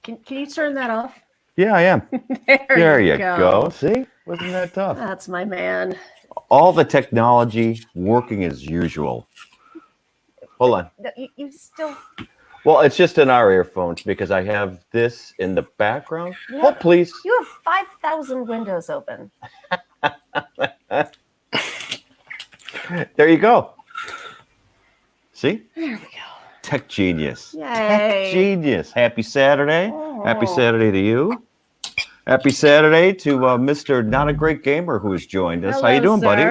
Can you turn that off? Yeah, I am. There you go. See? Wasn't that tough? That's my man. All the technology working as usual. Hold on. You still... Well, it's just in our earphones because I have this in the background. Hold, please. You have 5,000 windows open. There you go. See? There we go. Tech genius. Yay. Tech genius. Happy Saturday. Oh. Happy Saturday to you. Happy Saturday to Mr. Not a Great Gamer who has joined us. Hello, how you doing, sir. buddy?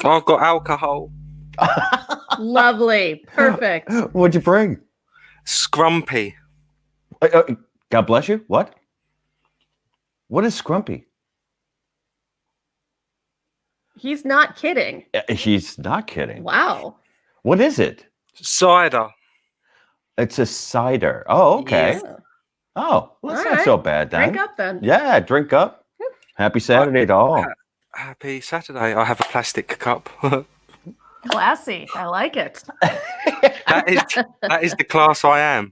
I've got alcohol. Lovely. Perfect. What'd you bring? Scrumpy. God bless you. What? What is Scrumpy? He's not kidding. He's not kidding. Wow. What is it? Cider. It's a cider. Oh, okay. Yeah. Oh, well, that's All not right. so bad then. Drink up then. Yeah, drink up. Happy Saturday to all. Happy Saturday. I have a plastic cup. Classy. I like it. That is the class I am.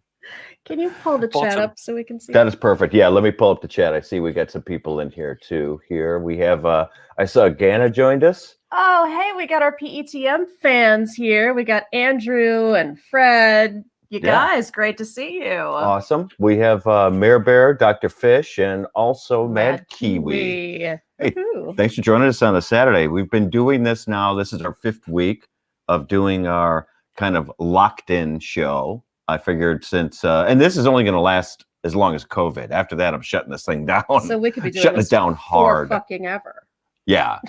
Can you pull the chat Bottom. up so we can see? That is perfect. Yeah, let me pull up the chat. I see we got some people in here too. Here we have I saw Gana joined us. Oh, hey, we got our PETM fans here. We got Andrew and Fred. You guys, great to see you. Awesome. We have Mayor Bear, Dr. Fish, and also Mad Kiwi. Hey, Woohoo. thanks for joining us on a Saturday. We've been doing this now. This is our 5th week of doing our kind of locked-in show. I figured since, and this is only going to last as long as COVID. After that, I'm shutting this thing down. So we could be doing shutting this it down hard. for fucking ever. Yeah.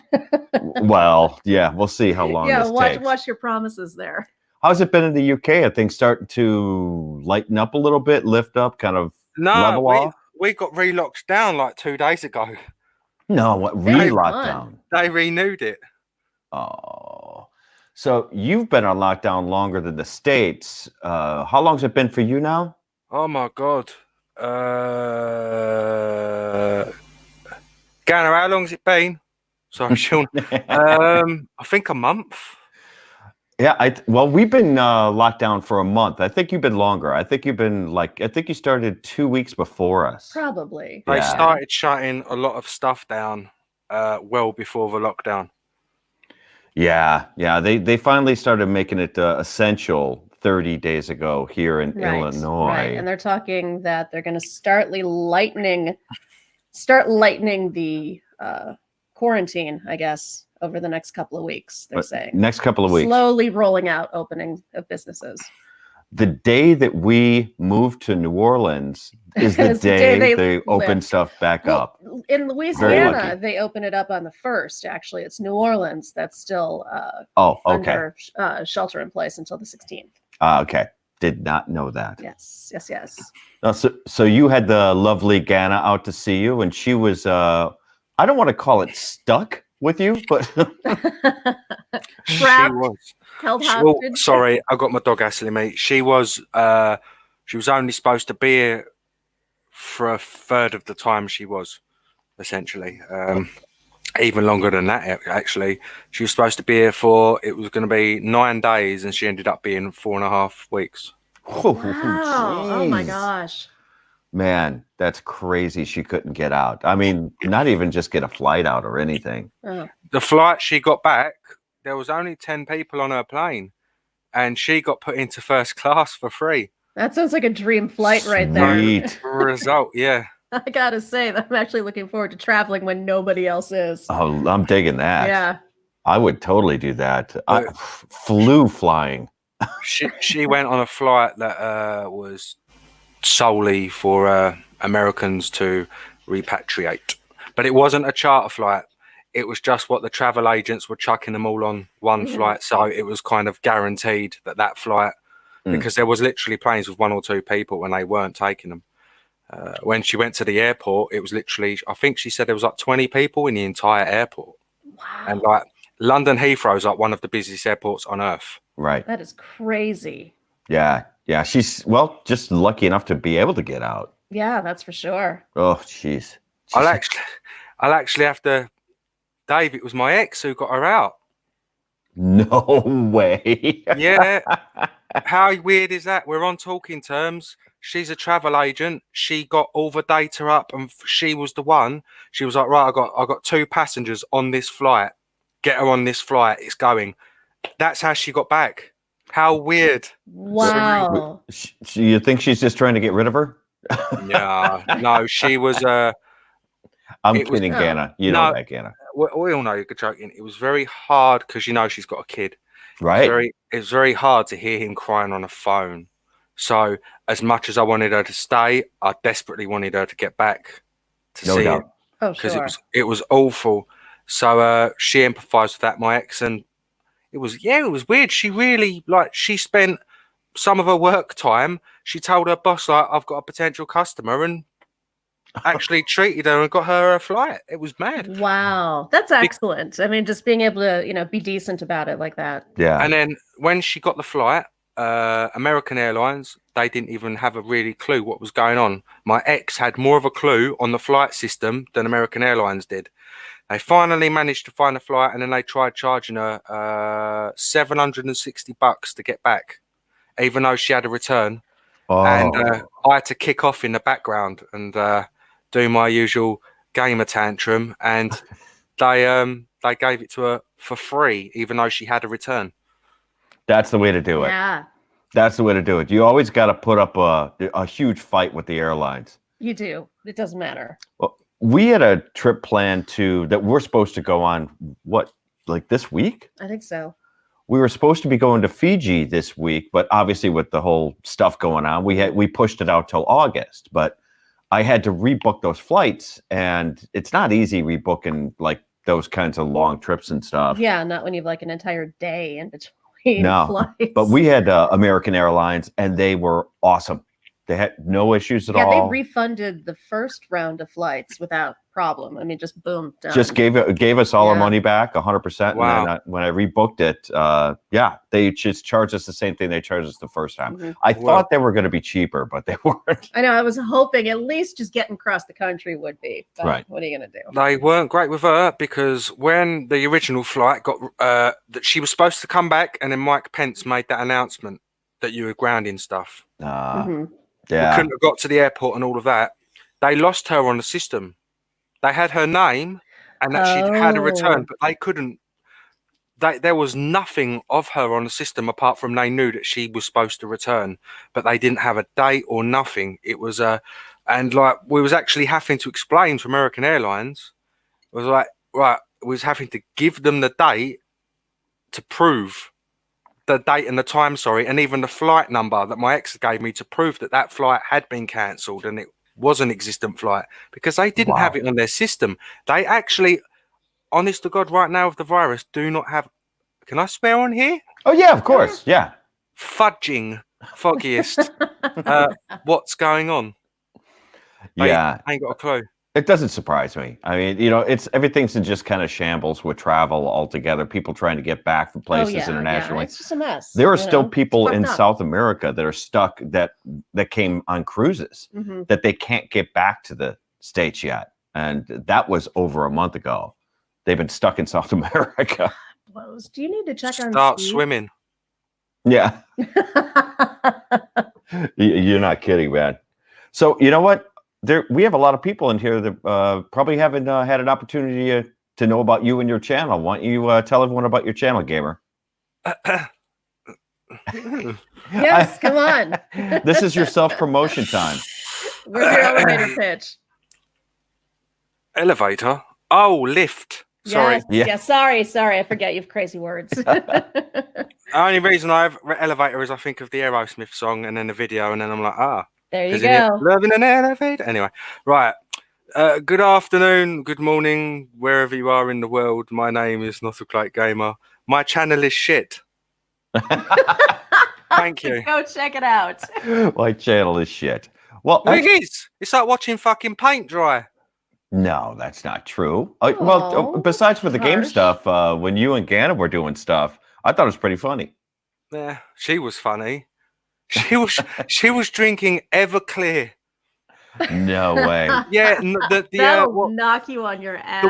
Well, yeah, we'll see how long this takes. Watch your promises there. How's it been in the UK? I think starting to lighten up a little bit, lift up, kind of level off. We got re-locked down like 2 days ago. No, what re-lockdown? They renewed it. Oh. So you've been on lockdown longer than the States. How long's it been for you now? Oh my God. Ganna, how long's it been? Sorry, Sean. I think a month. Yeah, well, we've been locked down for a month. I think you've been longer. I think you've been I think you started 2 weeks before us. Probably. They started shutting a lot of stuff down well before the lockdown. Yeah. They finally started making it essential 30 days ago here in Illinois. Right, and they're talking that they're going to start lightening the quarantine, I guess, over the next couple of weeks, they're saying. Next couple of weeks. Slowly rolling out opening of businesses. The day that we moved to New Orleans is the day they open stuff back up. In Louisiana, they open it up on the 1st, actually. It's New Orleans that's still under shelter in place until the 16th. Okay. Did not know that. Yes. So you had the lovely Gana out to see you, and she was, I don't want to call it stuck with you, but trapped, held hostage. Sorry, I got my dog hassling me. She was only supposed to be here for a third of the time she was, essentially. Even longer than that, actually. She was supposed to be here it was going to be 9 days, and she ended up being 4.5 weeks. Wow. Oh my gosh. Man, that's crazy. She couldn't get out. I mean, not even just get a flight out or anything. The flight she got back, there was only 10 people on her plane, and she got put into first class for free. That sounds like a dream flight right there. Sweet. Result, yeah. I gotta say, I'm actually looking forward to traveling when nobody else is. Oh, I'm digging that. Yeah. I would totally do that. I flew flying. She went on a flight that was solely for Americans to repatriate, but it wasn't a charter flight. It was just what the travel agents were chucking them all on one flight, so it was kind of guaranteed that flight, because there was literally planes with 1 or 2 people and they weren't taking them. When she went to the airport, it was literally, I think she said there was like 20 people in the entire airport. Wow. And like London Heathrow is like one of the busiest airports on earth. Right. That is crazy. Yeah. She's just lucky enough to be able to get out. Yeah, that's for sure. Oh, jeez. I'll actually have to. Dave, it was my ex who got her out. No way. Yeah. How weird is that? We're on talking terms. she's a travel agent. She got all the data up, and she was the one. She was like, right, I got 2 passengers on this flight. Get her on this flight. It's going. That's how she got back. How weird. Wow. You think she's just trying to get rid of her? Yeah. No, she was. I'm kidding, Ganna. You know that, Ganna. We all know you're joking. It was very hard because she's got a kid. Right. It was very hard to hear him crying on the phone. So as much as I wanted her to stay, I desperately wanted her to get back to see him. Oh, because sure. it was awful. So she empathized with that, my ex, and it was weird. She really she spent some of her work time. She told her boss I've got a potential customer, and actually treated her and got her a flight. It was mad. Wow, that's excellent. I mean, just being able to be decent about it like that. Yeah. And then when she got the flight, American Airlines, they didn't even have a really clue what was going on. My ex had more of a clue on the flight system than American Airlines did. They finally managed to find a flight, and then they tried charging her $760 to get back, even though she had a return. Oh. And I had to kick off in the background and do my usual gamer tantrum, and they gave it to her for free, even though she had a return. That's the way to do it. Yeah. That's the way to do it. You always got to put up a huge fight with the airlines. You do. It doesn't matter. Well, we had a trip planned that we're supposed to go on, this week? I think so. We were supposed to be going to Fiji this week, but obviously with the whole stuff going on, we pushed it out till August. But I had to rebook those flights, and it's not easy rebooking those kinds of long trips and stuff. Yeah, not when you have an entire day in between flights. But we had American Airlines, and they were awesome. They had no issues at all. Yeah, they refunded the first round of flights without problem. I mean, just boom, done. Just gave us all our money back, 100%. Wow. And then when I rebooked it, they just charged us the same thing they charged us the first time. Mm-hmm. I thought they were going to be cheaper, but they weren't. I know. I was hoping at least just getting across the country would be. But right. What are you going to do? They weren't great with her, because when the original flight got that she was supposed to come back, and then Mike Pence made that announcement that you were grounding stuff. Yeah. We couldn't have got to the airport and all of that. They lost her on the system. They had her name and that she'd had a return, but they couldn't. There was nothing of her on the system apart from they knew that she was supposed to return, but they didn't have a date or nothing. It was and we was actually having to explain to American Airlines. It was we was having to give them the date to prove the date and the time, and even the flight number that my ex gave me to prove that flight had been cancelled and it was an existent flight, because they didn't have it on their system. They actually, honest to God, right now with the virus, do not have. Can I swear on here? Oh yeah, of course, yeah. Foggiest. What's going on? Yeah, I ain't got a clue. It doesn't surprise me. I mean, everything's in just kind of shambles with travel altogether. People trying to get back from places internationally. Yeah, it's just a mess. There are still people in South America that are stuck that came on cruises that they can't get back to the States yet. And that was over a month ago. They've been stuck in South America. Blows. Do you need to check on Start Steve? Swimming. Yeah. You're not kidding, man. So you know what? We have a lot of people in here that probably haven't had an opportunity to know about you and your channel. Why don't you tell everyone about your channel, Gamer? Yes, come on. This is your self-promotion time. Where's your elevator pitch? Elevator? Oh, lift. Sorry. Yes. Sorry. I forget you have crazy words. The only reason I have elevator is I think of the Aerosmith song and then the video, and then I'm like, there you go. Loving an elevator. Anyway, right. Good afternoon, good morning, wherever you are in the world. My name is Not a Great Gamer. My channel is shit. Thank you. Go check it out. My channel is shit. Well, it is. It's like watching fucking paint dry. No, that's not true. Besides for the game stuff, when you and Ganna were doing stuff, I thought it was pretty funny. Yeah, she was funny. She was drinking Everclear. No way. Yeah, that'll knock you on your ass.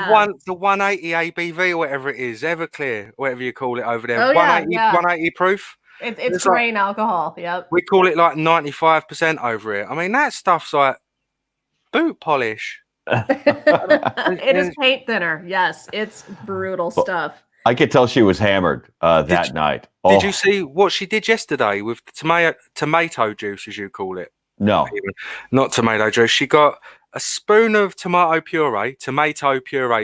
The 180 ABV or whatever it is, Everclear, whatever you call it over there. Oh, 180 proof. It's grain alcohol. Yep. We call it like 95% over here. I mean, that stuff's like boot polish. It is paint thinner. Yes, it's brutal stuff. I could tell she was hammered that night. Did you see what she did yesterday with the tomato juice, as you call it? No. Not tomato juice. She got a spoon of tomato puree,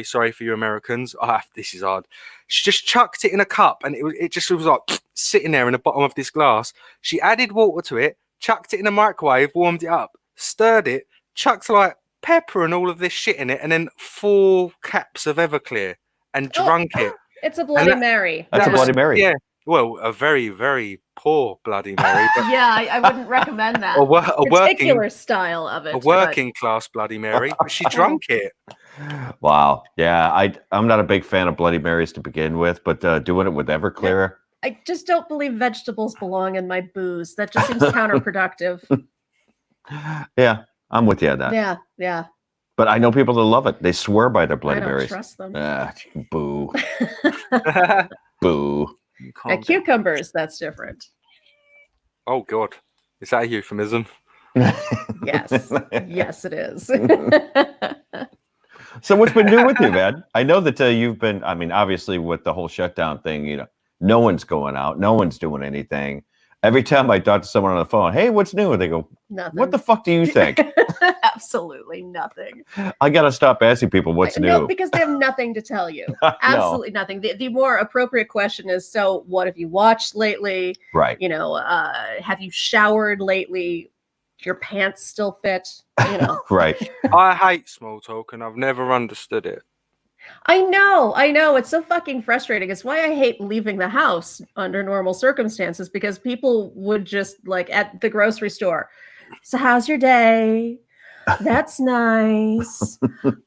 sorry for you Americans. This is hard. She just chucked it in a cup and it just was like sitting there in the bottom of this glass. She added water to it, chucked it in the microwave, warmed it up, stirred it, chucked like pepper and all of this shit in it, and then 4 caps of Everclear and drunk it. It's a Bloody Mary. That's a Bloody Mary. Yeah. Well, a very, very poor Bloody Mary. But yeah, I wouldn't recommend that. A particular style of it. A working class Bloody Mary, but she drank it. Wow. Yeah, I'm not a big fan of Bloody Marys to begin with, but doing it with Everclear. I just don't believe vegetables belong in my booze. That just seems counterproductive. Yeah, I'm with you on that. Yeah. But I know people that love it. They swear by their Bloody Marys. I don't trust them. Boo. Boo. Cucumbers, that's different. Oh, God. Is that a euphemism? Yes. Yes, it is. So what's been new with you, man? I know that you've been, I mean, obviously with the whole shutdown thing, no one's going out. No one's doing anything. Every time I talk to someone on the phone, hey, what's new? And they go, nothing. What the fuck do you think? Absolutely nothing. I got to stop asking people what's new. No, because they have nothing to tell you. Absolutely nothing. The more appropriate question is, so what have you watched lately? Right. Have you showered lately? Your pants still fit? Right. I hate small talk and I've never understood it. I know. It's so fucking frustrating. It's why I hate leaving the house under normal circumstances, because people would just like at the grocery store. So how's your day? That's nice.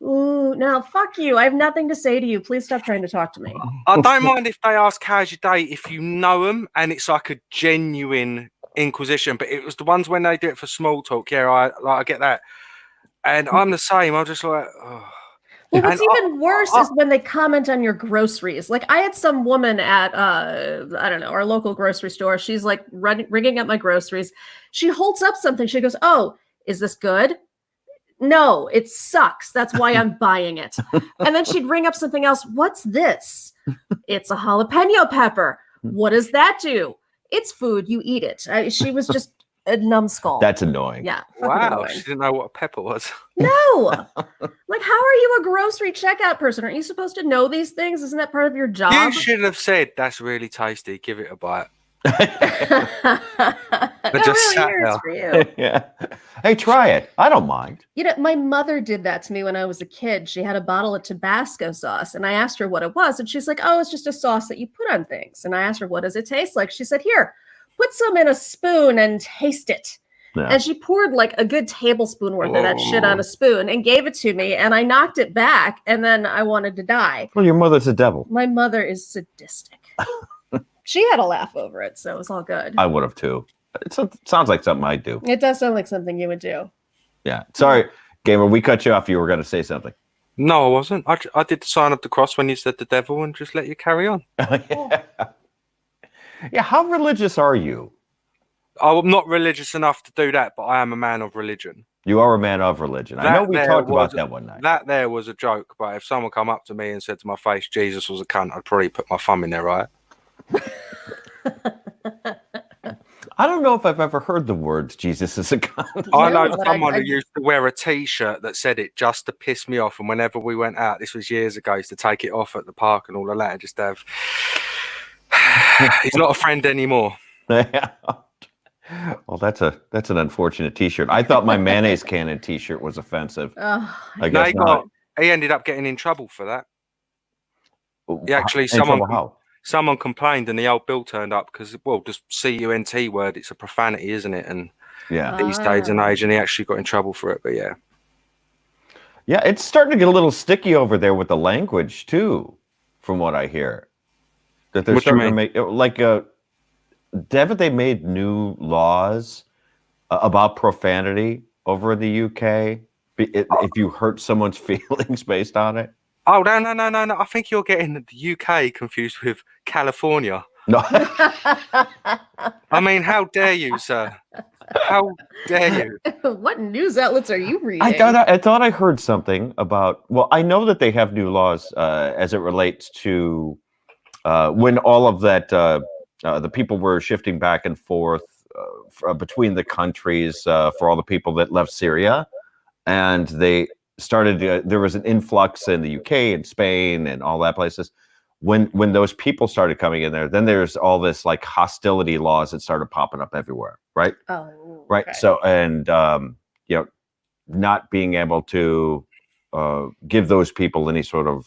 Ooh, now fuck you. I have nothing to say to you. Please stop trying to talk to me. I don't mind if they ask how's your day if you know them and it's like a genuine inquisition, but it was the ones when they do it for small talk. Yeah, I get that. And I'm the same. I'm just like, oh. Well, what's even worse is when they comment on your groceries. Like I had some woman at, I don't know, our local grocery store. She's like ringing up my groceries. She holds up something. She goes, oh, is this good? No, it sucks. That's why I'm buying it. And then she'd ring up something else. What's this? It's a jalapeno pepper. What does that do? It's food. You eat it. She was just a numbskull. That's annoying. Yeah. Wow. Annoying. She didn't know what a pepper was. No. Like, how are you a grocery checkout person? Aren't you supposed to know these things? Isn't that part of your job? You should have said, that's really tasty. Give it a bite. But just really for you. Yeah. Hey, try it. I don't mind. My mother did that to me when I was a kid. She had a bottle of Tabasco sauce, and I asked her what it was, and she's like, "Oh, it's just a sauce that you put on things." And I asked her, "What does it taste like?" She said, "Here, put some in a spoon and taste it." Yeah. And she poured like a good tablespoon worth of that shit on a spoon and gave it to me, and I knocked it back, and then I wanted to die. Well, your mother's a devil. My mother is sadistic. She had a laugh over it, so it was all good. I would have too. It sounds like something I'd do. It does sound like something you would do. Yeah. Sorry, Gamer, we cut you off. You were going to say something. No, I wasn't. I did the sign of the cross when you said the devil and just let you carry on. Yeah. How religious are you? I'm not religious enough to do that, but I am a man of religion. You are a man of religion. I know we talked about that one night. That there was a joke, but if someone come up to me and said to my face, Jesus was a cunt, I'd probably put my thumb in there, right? I don't know if I've ever heard the words Jesus is a cunt. I know someone who used to wear a t-shirt that said it just to piss me off, and whenever we went out, this was years ago, used to take it off at the park and all of that and just have he's not a friend anymore. Well, that's an unfortunate t-shirt. I thought my mayonnaise cannon t-shirt was offensive. I guess not. He ended up getting in trouble for that. He actually someone complained and the old bill turned up because, well, just CUNT word, it's a profanity, isn't it? And these days and age, and he actually got in trouble for it. But yeah, it's starting to get a little sticky over there with the language too, from what I hear. That they're starting to make haven't they made new laws about profanity over in the UK if you hurt someone's feelings based on it? Oh, no. I think you're getting the UK confused with California. No. I mean, how dare you, sir? How dare you? What news outlets are you reading? I thought I heard something about. Well, I know that they have new laws as it relates to when all of that the people were shifting back and forth between the countries for all the people that left Syria, and they started. There was an influx in the UK and Spain and all that places. When those people started coming in there, then there's all this like hostility laws that started popping up everywhere, right? Oh, Right. okay. So, and not being able to give those people any sort of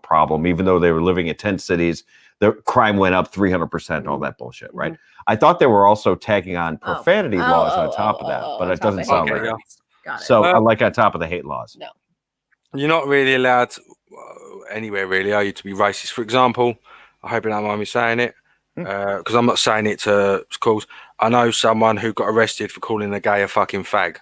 problem, even though they were living in tent cities, their crime went up 300%. All that bullshit, right? I thought they were also tagging on profanity laws on top of that, but it doesn't sound like that. Got it. So, like on top of the hate laws. No. You're not really allowed anywhere, really, are you, to be racist? For example, I hope you don't mind me saying it, because I'm not saying it to schools. I know someone who got arrested for calling a gay a fucking fag.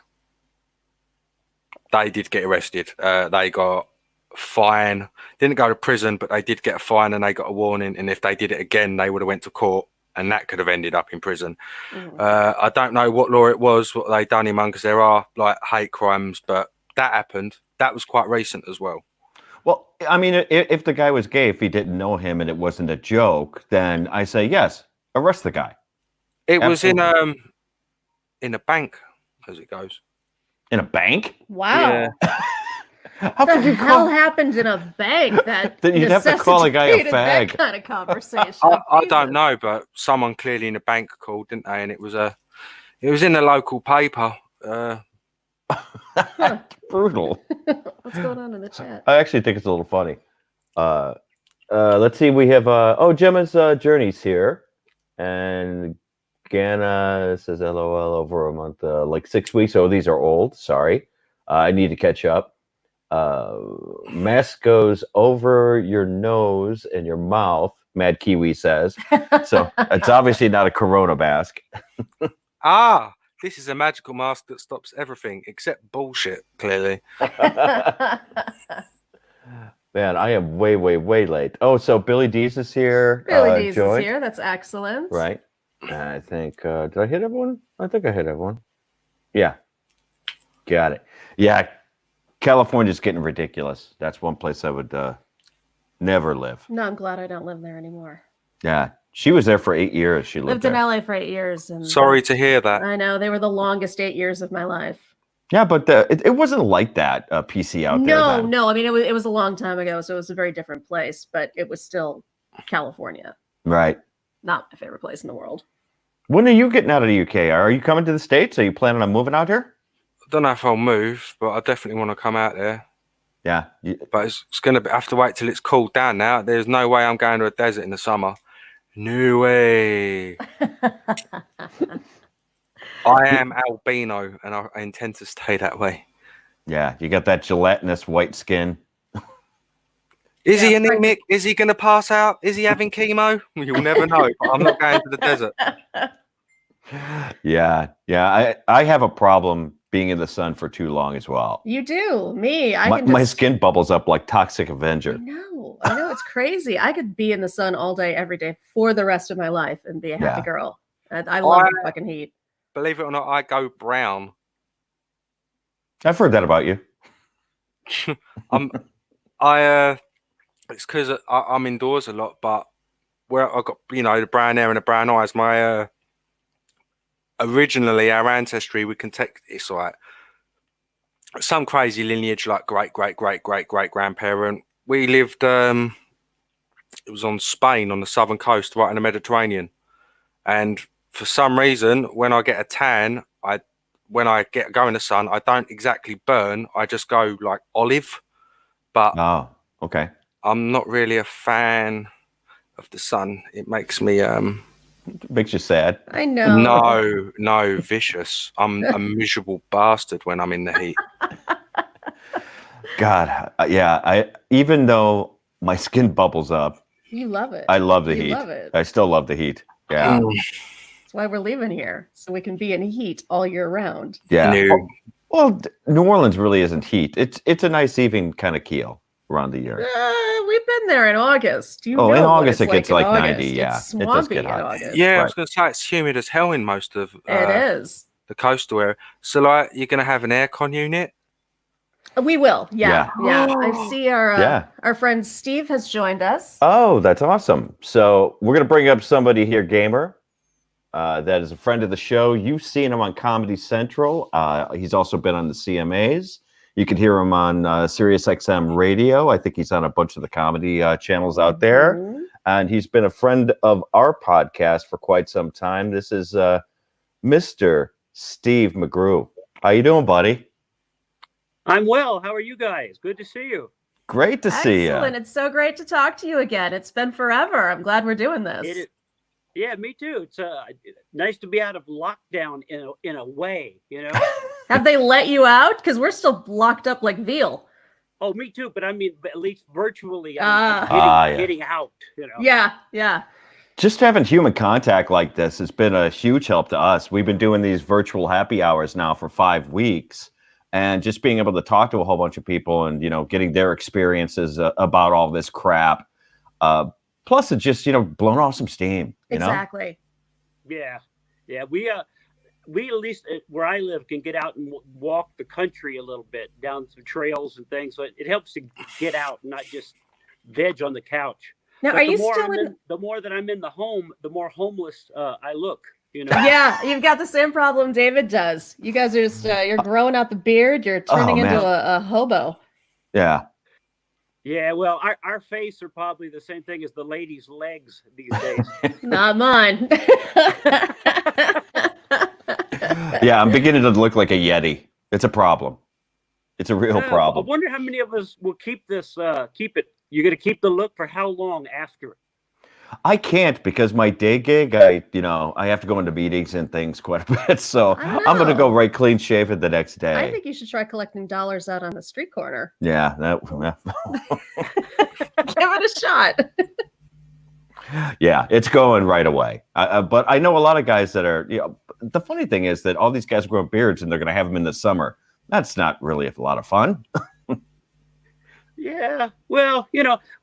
They did get arrested. They got a fine. Didn't go to prison, but they did get a fine and they got a warning. And if they did it again, they would have went to court, and that could have ended up in prison. I don't know what law it was, what they done him on, because there are like hate crimes, but that happened. That was quite recent as well. Well, I mean, if the guy was gay, if he didn't know him and it wasn't a joke, then I say yes, arrest the guy. It Absolutely. Was in a bank, as it goes. In a bank? Wow. Yeah. How the hell happened in a bank that you'd have to call a guy a fag? That kind of conversation. I don't know, but someone clearly in a bank called, didn't they? And it was in the local paper. That's brutal. What's going on in the chat? I actually think it's a little funny. Let's see. We have Gemma's Journey's here, and Gana says LOL over a month, like 6 weeks. Oh, these are old. Sorry, I need to catch up. Mask goes over your nose and your mouth. Mad Kiwi says. So it's obviously not a Corona mask. This is a magical mask that stops everything except bullshit, clearly. Man, I am way, way, way late. Oh, so Billy Dees is here. Billy Dees is here. That's excellent. Right. I think, did I hit everyone? I think I hit everyone. Yeah. Got it. Yeah. California's getting ridiculous. That's one place I would never live. No, I'm glad I don't live there anymore. Yeah. She was there for 8 years. She lived in LA for 8 years. And sorry to hear that. I know. They were the longest 8 years of my life. Yeah, but it wasn't like that, PC out there. No. I mean, it was a long time ago, so it was a very different place, but it was still California. Right. Not my favorite place in the world. When are you getting out of the UK? Are you coming to the States? Are you planning on moving out here? I don't know if I'll move, but I definitely want to come out there. Yeah. But it's going to have to wait till it's cooled down now. There's no way I'm going to a desert in the summer. No way. I am albino and I intend to stay that way. Yeah, you got that gelatinous white skin. Is he anemic? Is he going to pass out? Is he having chemo? You'll never know. But I'm not going to the desert. Yeah. I have a problem being in the sun for too long as well. You do. Me. My skin bubbles up like Toxic Avenger. I know. It's crazy. I could be in the sun all day, every day for the rest of my life and be a happy girl. I love the fucking heat. Believe it or not, I go brown. I've heard that about you. It's because I'm indoors a lot, but where I got the brown hair and the brown eyes. My originally our ancestry, we can take it's like some crazy lineage, like great grandparent. We lived. It was on Spain on the southern coast, right in the Mediterranean, and for some reason, when I get a tan, when I go in the sun, I don't exactly burn. I just go like olive. But okay. I'm not really a fan of the sun. It makes me It makes you sad. I know. No, vicious. I'm a miserable bastard when I'm in the heat. God, yeah. Even though my skin bubbles up, you love it. I love the heat. Love it. I still love the heat. Yeah. That's why we're leaving here, so we can be in heat all year round. Yeah. Well, New Orleans really isn't heat. It's a nice even kind of keel. around the year? We've been there in August. You Oh, know in what August it's it gets in like August. 90. Yeah, It's it does swampy get in hot. August. Yeah, I Right. was going to say it's humid as hell in most of It is. the coastal area. So, like, you're going to have an aircon unit. We will. Yeah. Yeah. Yeah. I see Yeah. our friend Steve has joined us. Oh, that's awesome. So we're gonna bring up somebody here, gamer. That is a friend of the show. You've seen him on Comedy Central. He's also been on the CMAs. You can hear him on Sirius XM Radio. I think he's on a bunch of the comedy channels out there. Mhm. And he's been a friend of our podcast for quite some time. This is Mr. Steve McGrew. How you doing, buddy? I'm well. How are you guys? Good to see you. Great to see you. Excellent. It's so great to talk to you again. It's been forever. I'm glad we're doing this. It is, yeah, me too. It's nice to be out of lockdown in a way, you know. Have they let you out? Because we're still locked up like veal. Oh, me too. But I mean, at least virtually, Ah. I'm getting out. You know. Yeah. Yeah. Just having human contact like this has been a huge help to us. We've been doing these virtual happy hours now for 5 weeks, and just being able to talk to a whole bunch of people and, getting their experiences about all this crap. Plus, it just, blown off some steam. Exactly. Yeah. Yeah. We at least where I live can get out and walk the country a little bit down some trails and things. So it helps to get out and not just veg on the couch. Now, But are you still in? the more that I'm in the home, the more homeless I look. Yeah, you've got the same problem David does. You guys are just you're growing out the beard. You're turning into a hobo. Yeah. Yeah, well, our face are probably the same thing as the ladies' legs these days. Not mine. Yeah, I'm beginning to look like a Yeti. It's a problem. It's a real problem. I wonder how many of us will keep this. Keep it. You're going to keep the look for how long after it? I can't because my day gig, I have to go into meetings and things quite a bit. So I'm going to go right clean shaven the next day. I think you should try collecting dollars out on the street corner. Yeah. Give it a shot. Yeah, it's going right away. But I know a lot of guys that are, the funny thing is that all these guys grow beards and they're going to have them in the summer. That's not really a lot of fun. Yeah. Well,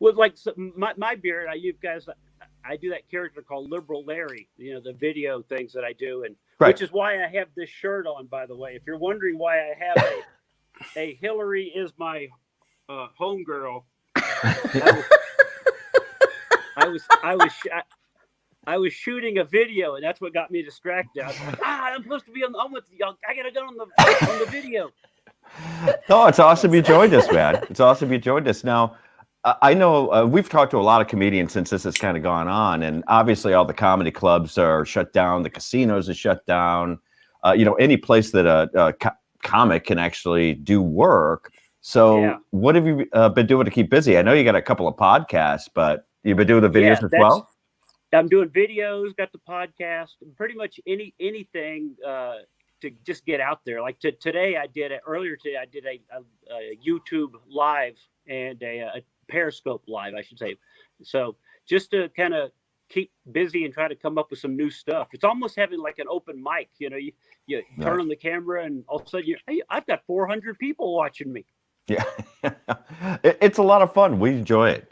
with like my beard, I do that character called Liberal Larry, the video things that I do. And which is why I have this shirt on, by the way. If you're wondering why I have a Hillary is my homegirl. I was shooting a video, and that's what got me distracted. I was like, I'm supposed to be I'm with y'all. I gotta go on the video. No, it's awesome you joined us, man. It's awesome you joined us. Now, I know we've talked to a lot of comedians since this has kind of gone on, and obviously all the comedy clubs are shut down. The casinos are shut down. Any place that a comic can actually do work. So what have you been doing to keep busy? I know you got a couple of podcasts, but you've been doing the videos as well? I'm doing videos, got the podcast, pretty much anything to just get out there. Like today, earlier today, I did a YouTube live and a Periscope live, I should say. So just to kind of keep busy and try to come up with some new stuff. It's almost having like an open mic. You turn on the camera and all of a sudden, I've got 400 people watching me. Yeah, it's a lot of fun. We enjoy it,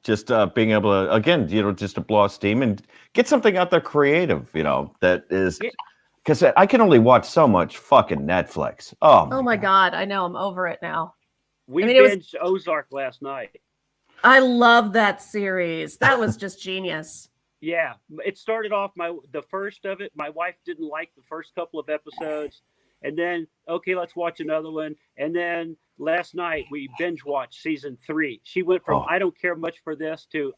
just being able to, again, just to blow off steam and get something out there creative, that is, because I can only watch so much fucking Netflix. Oh my God. I know. I'm over it now. We binged Ozark last night. I love that series. That was just genius. Yeah, it started off the first of it. My wife didn't like the first couple of episodes. And then, okay, let's watch another one. And then last night we binge watched season 3. She went from I don't care much for this to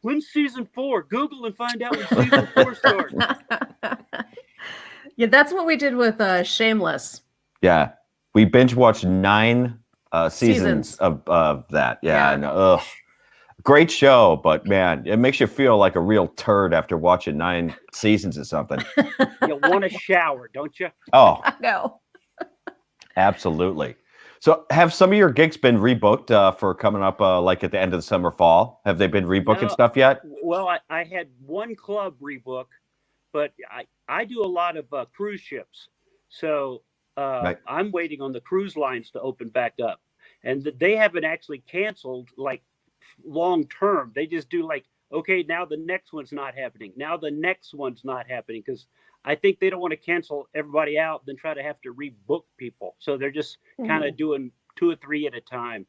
when's season 4? Google and find out when season 4 starts. Yeah, that's what we did with Shameless. Yeah, we binge watched 9 seasons of that. Yeah, I know. Ugh. Great show, but man, it makes you feel like a real turd after watching 9 seasons of something. You want a shower, don't you? Oh, I know. Absolutely. So have some of your gigs been rebooked for coming up like at the end of the summer, fall? Have they been rebooking stuff yet? Well, I had one club rebook, but I do a lot of cruise ships. So I'm waiting on the cruise lines to open back up. and they haven't actually canceled like long term. They just do like, okay, now the next one's not happening. Now the next one's not happening because I think they don't want to cancel everybody out, then try to have to rebook people. So they're just kind of doing 2 or 3 at a time.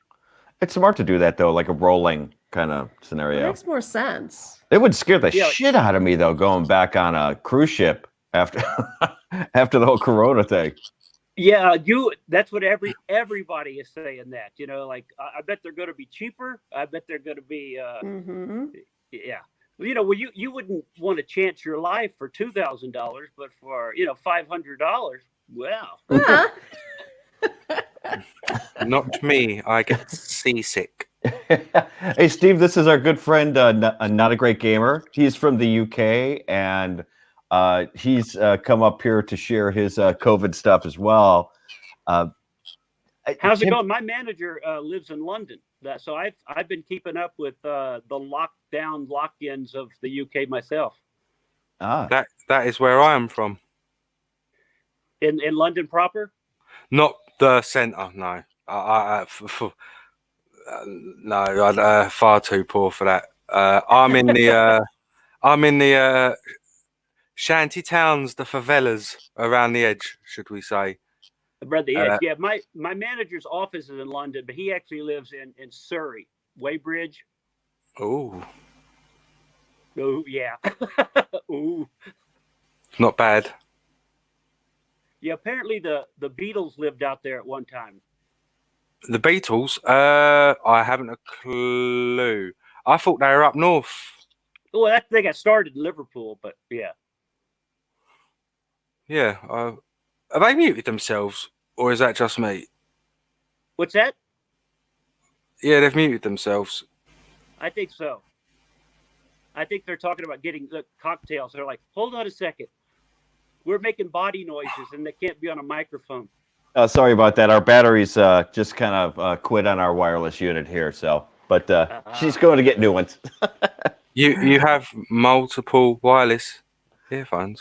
It's smart to do that though, like a rolling kind of scenario. It makes more sense. It would scare the shit out of me though, going back on a cruise ship after after the whole Corona thing. Yeah, that's what everybody is saying that, like I bet they're going to be cheaper. I bet they're going to be yeah. Well, you wouldn't want to chance your life for $2,000, but for $500, well. Yeah. Not me. I get seasick. Hey, Steve, this is our good friend, Not a Great Gamer. He's from the UK, and he's come up here to share his COVID stuff as well. How's it going? My manager lives in London, so I've been keeping up with the lock-ins of the UK myself. That is where I am from. In London proper? Not the centre, no. No, I'm far too poor for that. I'm in the shanty towns, the favelas around the edge, should we say? Around the edge, yeah. My manager's office is in London, but he actually lives in Surrey, Weybridge. Oh, yeah. Ooh, not bad. Yeah, apparently the Beatles lived out there at one time. The Beatles? I haven't a clue. I thought they were up north. Well, they got started in Liverpool, but yeah. Yeah. Have they muted themselves, or is that just me? What's that? Yeah, they've muted themselves. I think so. I think they're talking about getting the cocktails. They're like, hold on a second. We're making body noises, and they can't be on a microphone. Sorry about that. Our batteries just kind of quit on our wireless unit here. But she's going to get new ones. You have multiple wireless earphones?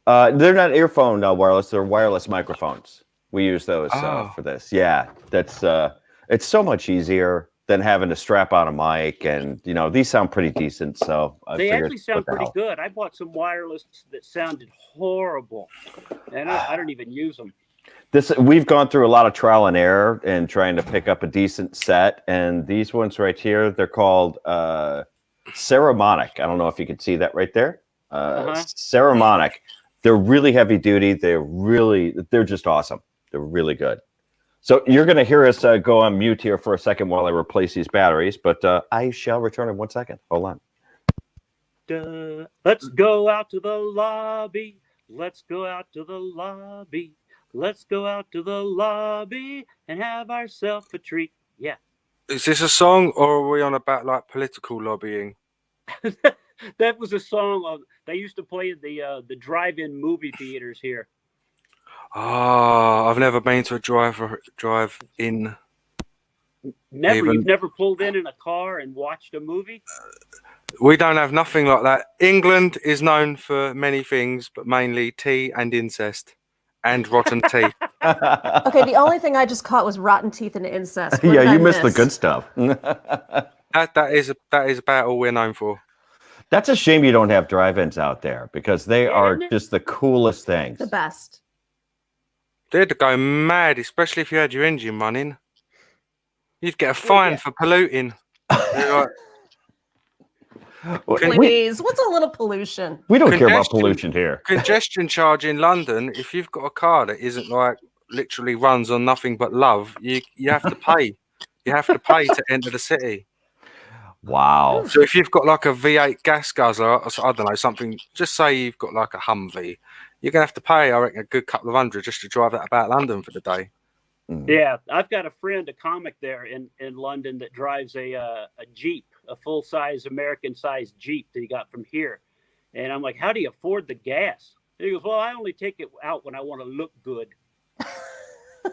They're not earphone wireless. They're wireless microphones. We use those for this. Yeah, that's it's so much easier than having to strap on a mic, and these sound pretty decent. So they actually sound pretty good. I bought some wireless that sounded horrible, and I don't even use them. We've gone through a lot of trial and error and trying to pick up a decent set, and these ones right here, they're called Ceramonic. I don't know if you can see that right there. Ceramonic. They're really heavy duty. They're just awesome. They're really good. So you're going to hear us go on mute here for a second while I replace these batteries, but I shall return in 1 second. Hold on. Let's go out to the lobby. Let's go out to the lobby. Let's go out to the lobby and have ourselves a treat. Yeah. Is this a song, or are we on about like political lobbying? That was a song they used to play at the drive-in movie theaters here. Oh, I've never been to a drive-in. Never? You've never pulled in a car and watched a movie? We don't have nothing like that. England is known for many things, but mainly tea and incest and rotten teeth. Okay, the only thing I just caught was rotten teeth and incest. Yeah, you missed the good stuff. that is about all we're known for. That's a shame you don't have drive-ins out there, because they are just the coolest things. The best. They'd go mad, especially if you had your engine running. You'd get a fine for polluting. Please, what's a little pollution? We don't care about pollution here. Congestion charge in London, if you've got a car that isn't like literally runs on nothing but love, you have to pay. You have to pay to enter the city. Wow. So if you've got like a V8 gas guzzler, or I don't know, something, just say you've got like a Humvee, you're going to have to pay, I reckon, a good couple of hundred just to drive that about London for the day. Yeah, I've got a friend, a comic there in London that drives a Jeep, a full-size American-sized Jeep that he got from here. And I'm like, how do you afford the gas? And he goes, well, I only take it out when I want to look good.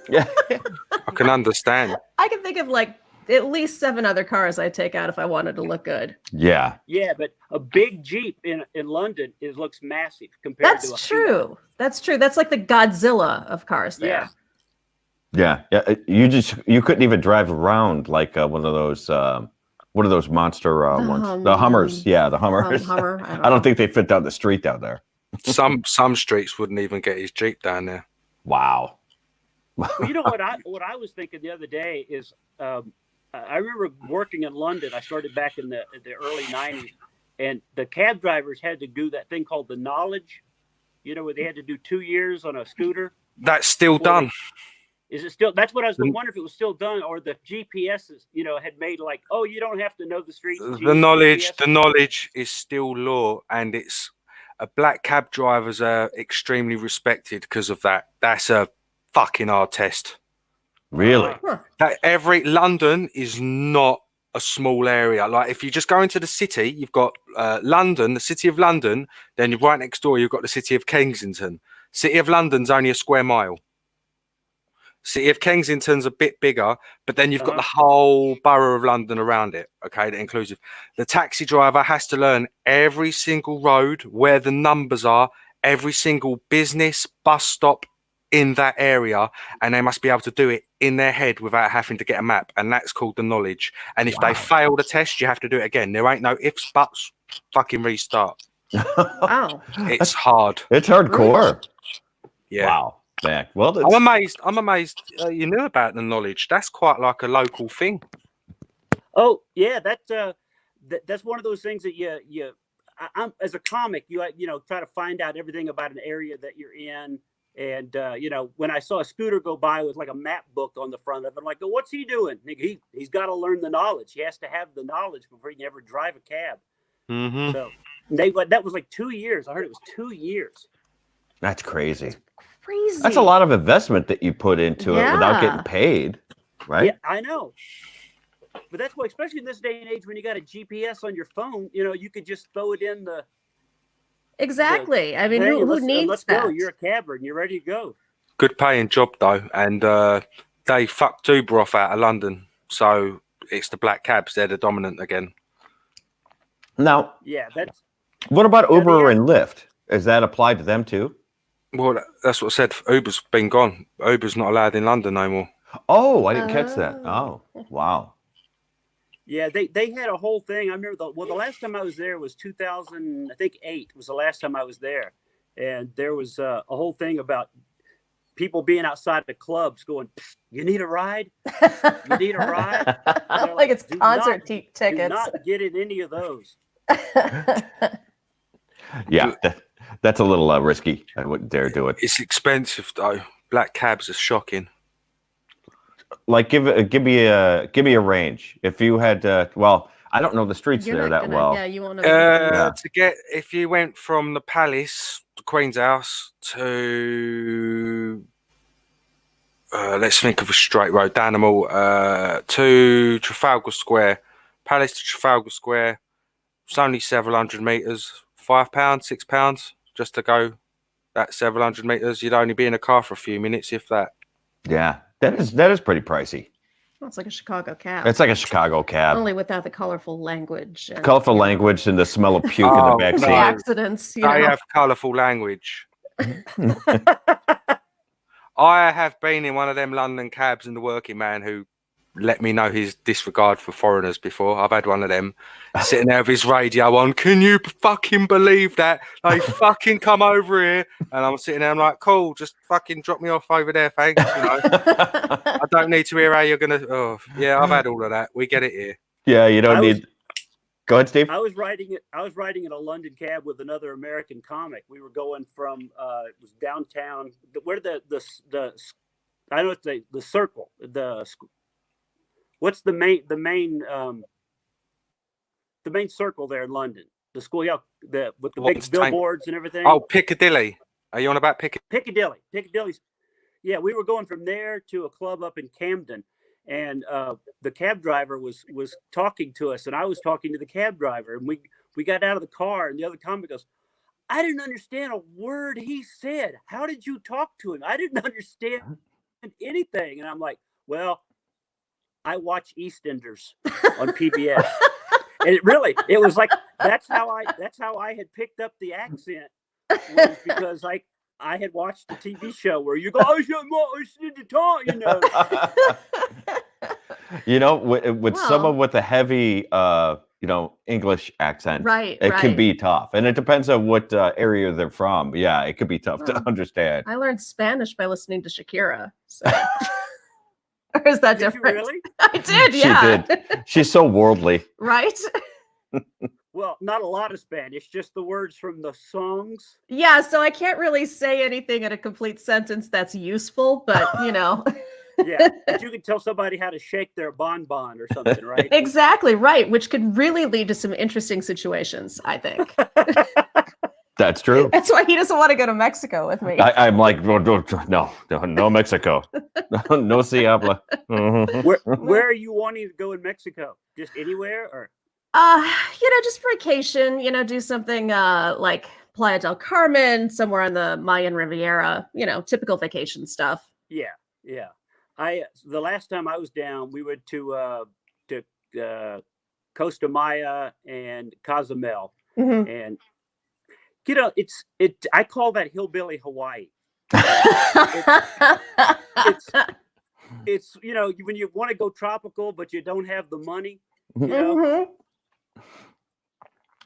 Yeah, I can understand. I can think of like at least 7 other cars I take out if I wanted to look good. Yeah. Yeah, but a big Jeep in London looks massive compared to That's true. That's true. That's like the Godzilla of cars there. Yeah. Yeah, yeah. You couldn't even drive around like one of those. What are those monster ones? The Hummers. Yeah, the Hummers. Hummer. I don't think they fit down the street down there. Some streets wouldn't even get his Jeep down there. Wow. Well, you know what I was thinking the other day is I remember working in London. I started back in the early '90s, and the cab drivers had to do that thing called the knowledge. You know, where they had to do 2 years on a scooter. That's still done. Is it still? That's what I was wondering if it was still done, or the GPSs, had made like, oh, you don't have to know the streets. The knowledge is still law, and it's black cab drivers are extremely respected because of that. That's a fucking hard test. Really? That London is not a small area. Like if you just go into the city, you've got London, the city of London. Then right next door, you've got the city of Kensington. City of London's only a square mile. City of Kensington's a bit bigger, but then you've got the whole borough of London around it. Okay, that inclusive. The taxi driver has to learn every single road, where the numbers are, every single business, bus stop in that area, and they must be able to do it in their head without having to get a map, and that's called the knowledge. And if they fail the test, you have to do it again. There ain't no ifs, buts, fucking restart. Wow. It's hard. It's hardcore. Yeah. Wow. Yeah. Well, I'm amazed you knew about the knowledge. That's quite like a local thing. Oh yeah, that's one of those things that I'm as a comic, you try to find out everything about an area that you're in. And when I saw a scooter go by with like a map book on the front of it, I'm like, oh, what's he doing? He's got to learn the knowledge. He has to have the knowledge before he can ever drive a cab. Mm-hmm. So that was like 2 years. I heard it was 2 years. That's crazy. Crazy. That's a lot of investment that you put into it without getting paid, right? Yeah, I know. But that's why, especially in this day and age, when you got a GPS on your phone, you could just throw it in the. Exactly. I mean, who needs let's that? go. You're a cabber and you're ready to go. Good paying job though, and they fucked Uber off out of London, so it's the black cabs. They're the dominant again. Now, yeah, what about Uber and Lyft? Is that applied to them too? Well, that's what I said. Uber's been gone. Uber's not allowed in London no more. Oh, I didn't catch that. Oh, wow. Yeah, they had a whole thing. I remember the last time I was there was 2008 was the last time I was there, and there was a whole thing about people being outside the clubs going, "You need a ride? You need a ride?" Like it's concert tickets. Do not get in any of those. Yeah, that's a little risky. I wouldn't dare do it. It's expensive though. Black cabs are shocking. Like give me a range. If you had I don't know the streets there that well. Yeah, you won't know. To get if you went from the Palace, the Queen's House to let's think of a straight road down the mall to Trafalgar Square. Palace to Trafalgar Square. It's only several hundred meters. £5, £6 just to go that several hundred meters. You'd only be in a car for a few minutes, if that. Yeah, that is pretty pricey. Well, it's like a Chicago cab. It's like a Chicago cab. Only without the colorful language. And, colorful language and the smell of puke in the backseat. The accidents. They have colourful language. I have been in one of them London cabs and the working man who let me know his disregard for foreigners before. I've had one of them sitting there with his radio on. Can you fucking believe that? They fucking come over here. And I'm sitting there, I'm like, cool, just fucking drop me off over there, thanks. I don't need to hear how you're going to... Oh, yeah, I've had all of that. We get it here. Yeah, you don't need... Go ahead, Steve. I was riding in a London cab with another American comic. We were going from, it was downtown, where the I know it's the circle, what's the main circle there in London? The school, with the big billboards and everything. Oh, Piccadilly. Are you on about Piccadilly? Piccadilly's. Yeah, we were going from there to a club up in Camden, and the cab driver was talking to us, and I was talking to the cab driver, and we got out of the car, and the other comic goes, "I didn't understand a word he said. How did you talk to him? I didn't understand anything." And I'm like, "Well, I watch EastEnders on PBS." And it was like that's how I had picked up the accent, was because I had watched the TV show where you go, I should to talk, you know. You know, with someone Well. with a heavy, you know, English accent, Right, it can right. be tough, and it depends on what area they're from. Yeah, it could be tough to Well, understand. I learned Spanish by listening to Shakira. So. Or is that Did you different? really? I did, She yeah. did. She's so worldly. Right? Well, not a lot of Spanish, just the words from the songs. Yeah, so I can't really say anything in a complete sentence that's useful, but you know. Yeah, but you can tell somebody how to shake their bonbon or something, right? Exactly, right, which could really lead to some interesting situations, I think. That's true. That's why he doesn't want to go to Mexico with me. I'm like, no, Mexico. No se habla. Mhm. Where are you wanting to go in Mexico? Just anywhere, or? You know, just vacation, you know, do something like Playa del Carmen, somewhere on the Mayan Riviera, you know, typical vacation stuff. Yeah. The last time I was down, we went to Costa Maya and Cozumel, Mhm. and you know, I call that hillbilly Hawaii. It's you know, when you want to go tropical but you don't have the money, you know. Mhm.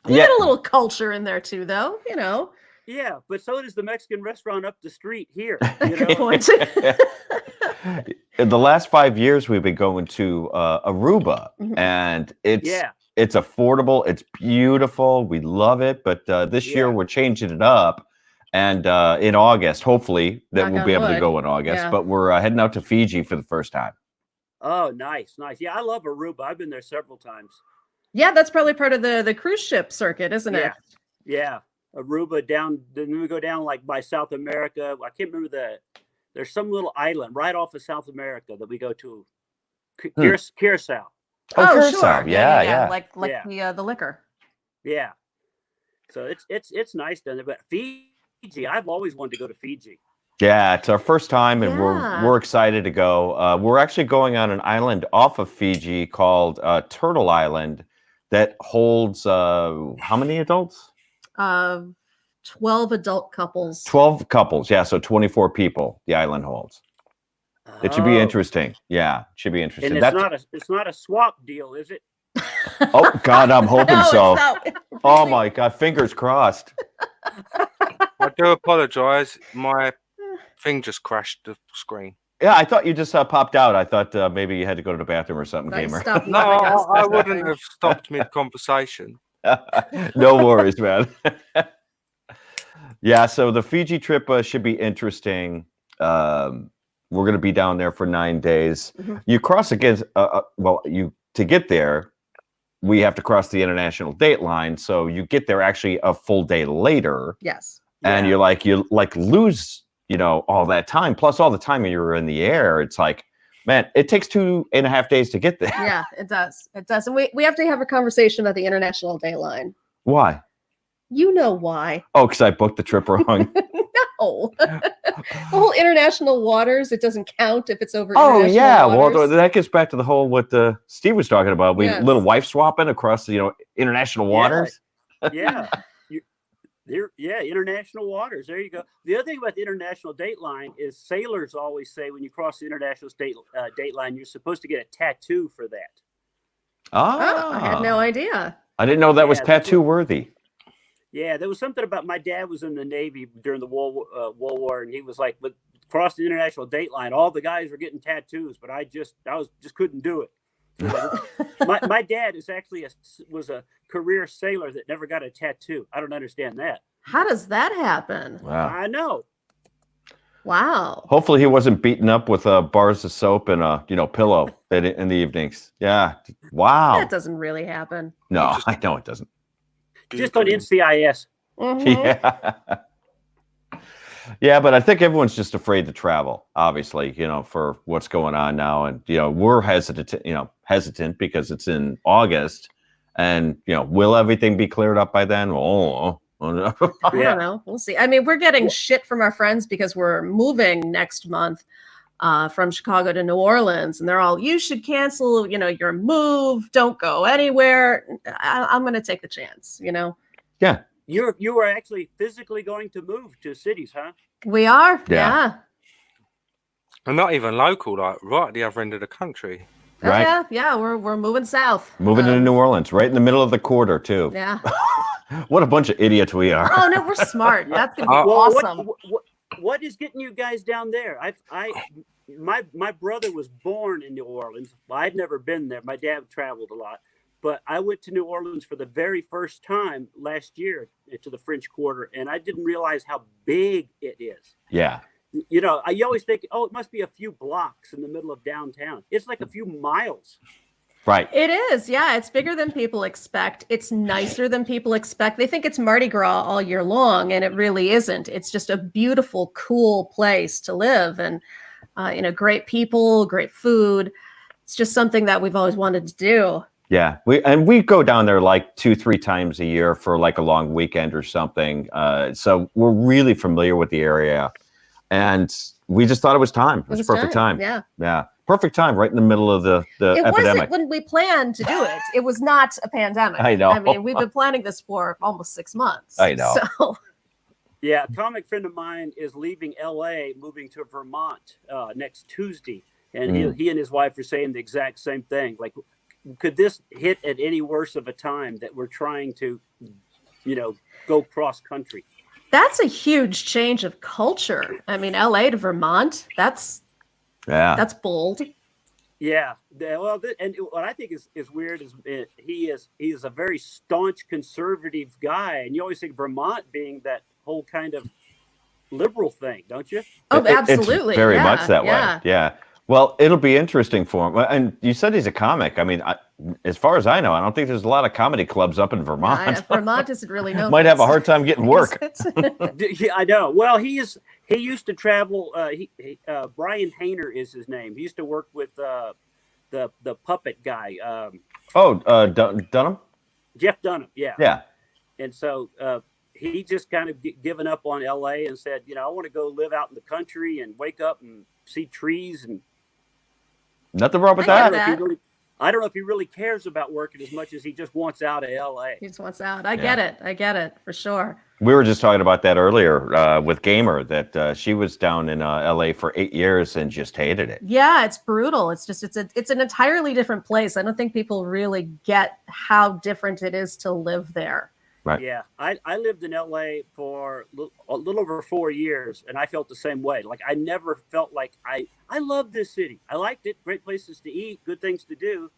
You Yeah. get a little culture in there too, though, you know. Yeah, but so does the Mexican restaurant up the street here. You Good know? point. In the last 5 years, we've been going to Aruba, Mhm. and Yeah. it's affordable. It's beautiful. We love it. But this year, Yeah. we're changing it up. And in August, hopefully, that Knock we'll on be able to wood. go in August. Yeah. But we're heading out to Fiji for the first time. Oh, nice. Yeah, I love Aruba. I've been there several times. Yeah, that's probably part of the cruise ship circuit, isn't it? Yeah. Aruba down. Then we go down like by South America. I can't remember there's some little island right off of South America that we go to. Curacao. Oh, Curacao. Sure. Yeah. Like Yeah. the liquor. Yeah. So it's nice down there. But Fiji, I've always wanted to go to Fiji. Yeah, it's our first time, and Yeah. we're excited to go. We're actually going on an island off of Fiji called Turtle Island that holds how many adults? 12 adult couples. 12 couples. Yeah, so 24 people the island holds. It should be Oh. interesting. Yeah, it should be interesting. And it's not a swap deal, is it? Oh God, I'm hoping No, so. it's not. Oh Really. my God, fingers crossed. I do apologise. My thing just crashed the screen. Yeah, I thought you just popped out. I thought maybe you had to go to the bathroom or something, Thought you gamer. stopped No, loving us. I wouldn't have stopped mid-conversation. No worries, man. Yeah, so the Fiji trip should be interesting. We're going to be down there for 9 days. Mhm. You cross against, to get there, we have to cross the international date line. So you get there actually a full day later, Yes. and Yeah. you lose, you know, all that time. Plus all the time you're in the air. It's like, man, it takes 2.5 days to get there. Yeah, it does. It does. And we have to have a conversation about the international date line. Why? You know why. Oh, because I booked the trip wrong. No. The whole international waters, it doesn't count if it's over Oh international yeah, waters. well that gets back to the whole what Steve was talking about. We Yes. little wife swapping across international waters. Yeah. International waters. There you go. The other thing about the international date line is sailors always say when you cross the international date line, you're supposed to get a tattoo for that. Oh, I had no idea. I didn't know that was Yeah, that's tattoo worthy. Yeah, there was something about my dad was in the Navy during the World War, and he was like, "But across the international date line, all the guys were getting tattoos, but I just couldn't do it." my dad is actually was a career sailor that never got a tattoo. I don't understand that. How does that happen? Wow. I know. Wow. Hopefully he wasn't beaten up with bars of soap and a pillow in the evenings. Yeah. Wow. That doesn't really happen. No, I know it doesn't. Just on NCIS. Mhm. Yeah. Yeah, but I think everyone's just afraid to travel, obviously, for what's going on now. And, we're hesitant because it's in August and, will everything be cleared up by then? Oh, I don't know. We'll see. I mean, we're getting shit from our friends because we're moving next month from Chicago to New Orleans. And they're all, you should cancel, your move. Don't go anywhere. I'm going to take the chance, Yeah. You were actually physically going to move to cities, huh? We are. Yeah. Yeah. And not even local, like right at the other end of the country. Oh, Right. yeah. Yeah. We're moving south. Moving into New Orleans, right in the middle of the quarter, too. Yeah. What a bunch of idiots we are. Oh no, we're smart. Yeah. That's gonna be Well, awesome. what is getting you guys down there? My brother was born in New Orleans. I'd never been there. My dad traveled a lot, but I went to New Orleans for the very first time last year to the French Quarter, and I didn't realize how big it is. Yeah. You know, you always think, oh, it must be a few blocks in the middle of downtown. It's like a few miles. Right. It is, yeah. It's bigger than people expect. It's nicer than people expect. They think it's Mardi Gras all year long, and it really isn't. It's just a beautiful, cool place to live, and great people, great food. It's just something that we've always wanted to do. Yeah, we go down there like 2-3 times a year for like a long weekend or something. So we're really familiar with the area, and we just thought it was time. It was perfect time. Yeah, perfect time, right in the middle of the it epidemic. wasn't when we planned to do it. It was not a pandemic. I know. I mean, we've been planning this for almost 6 months. I know. So Yeah, a comic friend of mine is leaving LA, moving to Vermont next Tuesday. And he and his wife are saying the exact same thing. Like, could this hit at any worse of a time that we're trying to, go cross country? that's a huge change of culture. I mean, LA to Vermont, that's bold. Yeah. Well, and what I think is weird is he is a very staunch conservative guy. And you always think Vermont being that whole kind of liberal thing, don't you? Oh, absolutely. It's very much that way. Yeah. Well, it'll be interesting for him. And you said he's a comic. I mean, as far as I know, I don't think there's a lot of comedy clubs up in Vermont. Vermont isn't really known. Might have a hard time getting work. Yeah, I know. Well, he used to travel. Brian Hayner is his name. He used to work with the puppet guy. Dunham? Jeff Dunham. Yeah. Yeah. And so he just kind of given up on LA and said, I want to go live out in the country and wake up and see trees and. Nothing wrong with that. I don't know if he really cares about working as much as he just wants out of LA. He just wants out. I get it for sure. We were just talking about that earlier with Gamer, that she was down in LA for 8 years and just hated it. Yeah, it's brutal. It's just it's an entirely different place. I don't think people really get how different it is to live there. Right. Yeah, I lived in LA for a little over 4 years, and I felt the same way. Like, I never felt like I loved this city. I liked it. Great places to eat, good things to do.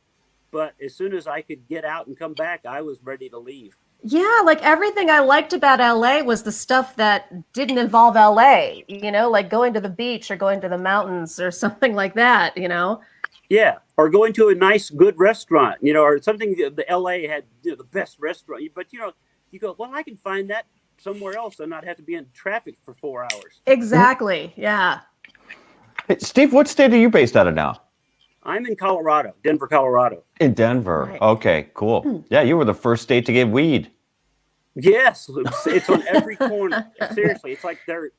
But as soon as I could get out and come back, I was ready to leave. Yeah, like everything I liked about LA was the stuff that didn't involve LA, like going to the beach or going to the mountains or something like that, Yeah, or going to a nice, good restaurant, or something. The LA had the best restaurant, but you go, well, I can find that somewhere else and not have to be in traffic for 4 hours. Exactly. Yeah. Hey, Steve, what state are you based out of now? I'm in Colorado, Denver, Colorado. In Denver. Right. Okay, cool. Yeah, you were the first state to get weed. Yes, it's on every corner. Seriously, it's like their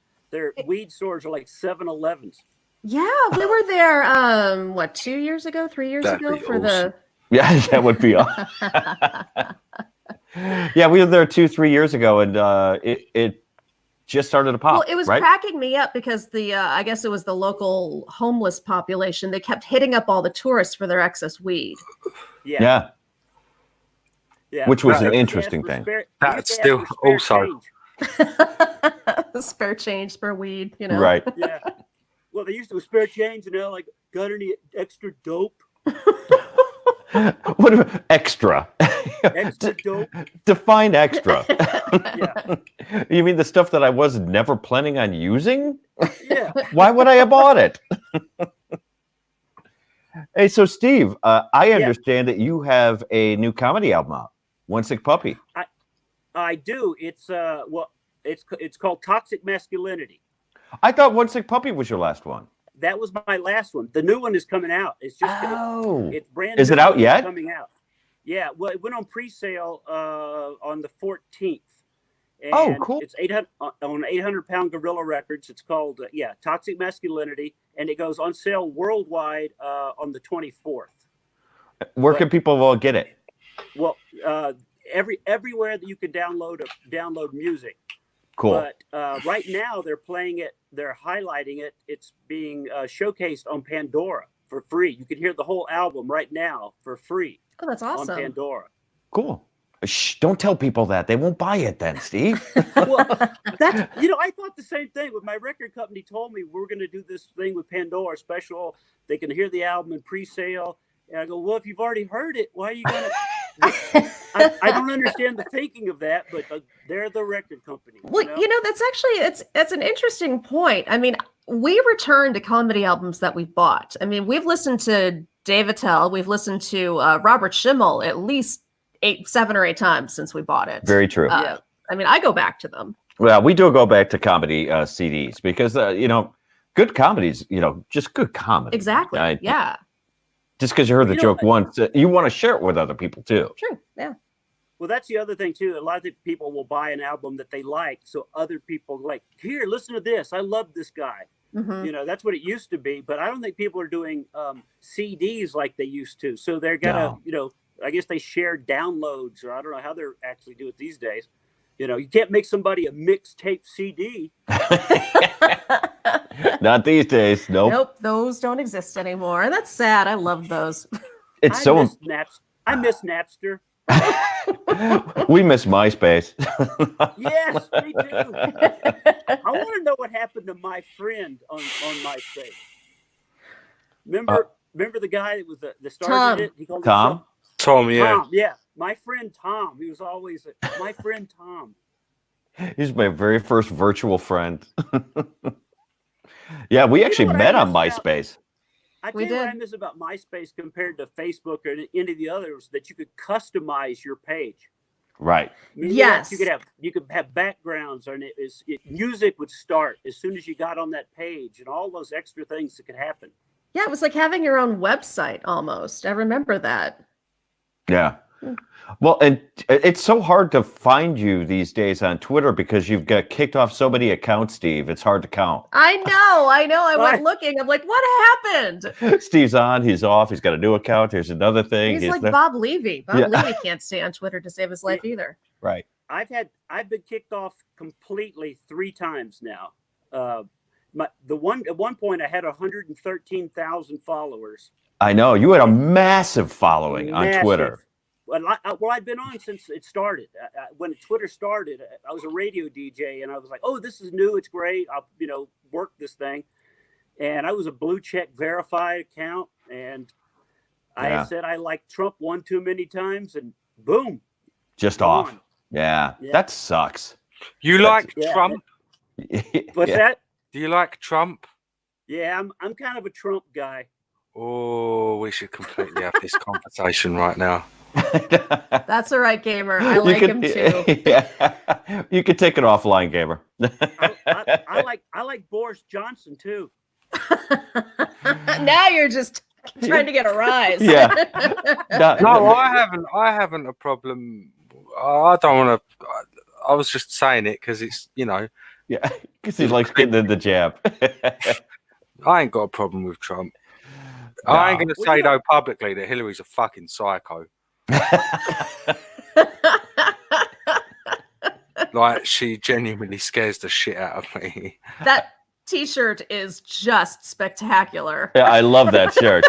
weed stores are like 7-Elevens. Yeah, we were there 2 years ago, 3 years That'd ago be for awesome. Yeah, that would be awesome. Yeah, we were there 2-3 years ago, and it just started to pop. Well, it was right? cracking me up because I guess it was the local homeless population. They kept hitting up all the tourists for their excess weed. Yeah. Which was an interesting thing. That's still also Spare change, spare weed, Right. Yeah. Well, they used to spare change, like, got any extra dope? What about extra? Extra dope? Define extra. Yeah. You mean the stuff that I was never planning on using? Yeah. Why would I have bought it? Hey, so Steve, I understand that you have a new comedy album out, One Sick Puppy. I do. It's it's called Toxic Masculinity. I thought One Sick Puppy was your last one. That was my last one. The new one is coming out. It's just it's brand new. Is it out yet? Coming out. Yeah. Well, it went on pre-sale on the 14th. And cool. It's 800 on 800-pound Gorilla Records. It's called Toxic Masculinity, and it goes on sale worldwide on the 24th. Where can people get it? Well, everywhere that you can download music. Cool. But right now they're playing it. They're highlighting it. It's being showcased on Pandora for free. You can hear the whole album right now for free. Oh, that's awesome. On Pandora. Cool. Shh, don't tell people that. They won't buy it then, Steve. Well, that's, I thought the same thing. When my record company told me we're going to do this thing with Pandora special, they can hear the album in pre-sale. And I go, well, if you've already heard it, why are you going to? I don't understand the thinking of that, but they're the record company. Well, that's actually it's an interesting point. I mean, we return to comedy albums that we've bought. I mean, we've listened to Dave Attell, we've listened to Robert Schimmel at least 7 or 8 times since we bought it. Very true. I mean, I go back to them. Well, we do go back to comedy CDs because good comedies, just good comedy. Exactly. Yeah. Just because you heard the joke once, you want to share it with other people too. True. Yeah. Well, that's the other thing too. A lot of people will buy an album that they like, so other people like, here, listen to this. I love this guy. Mm-hmm. That's what it used to be. But I don't think people are doing CDs like they used to. So they're gonna, I guess they share downloads, or I don't know how they're actually do it these days. You can't make somebody a mixtape CD. Not these days. Nope. Those don't exist anymore. And that's sad. I love those. I miss Napster. We miss MySpace. Yes, me too. I want to know what happened to my friend on MySpace. Remember the guy that was the started it? He called Tom? Tom, yeah. Tom, yeah. My friend Tom. He was always my friend Tom. He's my very first virtual friend. Yeah, we actually met on MySpace. I tell you what I miss about MySpace compared to Facebook or any of the others, that you could customize your page. Right. I mean, yes. You could have backgrounds, and music would start as soon as you got on that page, and all those extra things that could happen. Yeah, it was like having your own website almost. I remember that. Yeah. Well, and it's so hard to find you these days on Twitter because you've got kicked off so many accounts, Steve. It's hard to count. I know. I went looking. I'm like, what happened? Steve's on. He's off. He's got a new account. Here's another thing. He's like Bob Levy. Bob Levy can't stay on Twitter to save his life either. Right. I've been kicked off completely 3 times now. At one point I had 113,000 followers. I know you had a massive following on Twitter. Well, I've been on since it started. When Twitter started, I was a radio DJ, and I was like, "Oh, this is new. It's great. I'll, work this thing." And I was a blue check verified account, and I said I liked Trump one too many times, and boom, just off. Yeah, that sucks. You like Trump? What's that? Do you like Trump? Yeah, I'm kind of a Trump guy. Oh, we should completely have this conversation right now. That's all right, gamer. I like him too. Yeah. You could take it offline, gamer. I like Boris Johnson too. Now you're just trying to get a rise. Yeah. No, I haven't a problem. I don't want to. I was just saying it because it's Yeah, because he likes getting the jab. I ain't got a problem with Trump. No. I ain't going to say though publicly that Hillary's a fucking psycho. Like, she genuinely scares the shit out of me. That t-shirt is just spectacular. Yeah, I love that shirt.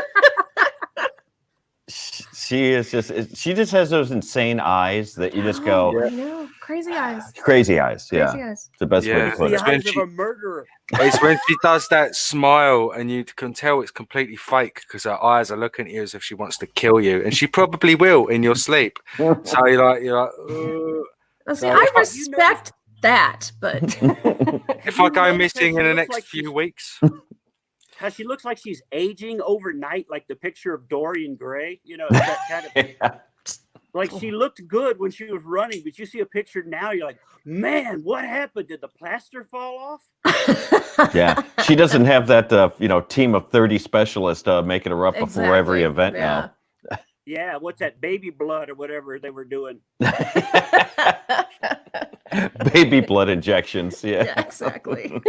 She just has those insane eyes that you just go, I know. Crazy eyes. Crazy eyes. Yeah. Crazy eyes. It's the best way to put it. The eyes of a murderer. It's when she does that smile and you can tell it's completely fake because her eyes are looking at you as if she wants to kill you, and she probably will in your sleep. So you're like, see, I respect that, but if I go missing in the next few weeks. How she looks like she's aging overnight, like the picture of Dorian Gray. That kind of like she looked good when she was running, but you see a picture now, you're like, man, what happened? Did the plaster fall off? Yeah, she doesn't have that team of 30 specialists making her up before every event now. Yeah, what's that, baby blood or whatever they were doing? Baby blood injections. Yeah, exactly.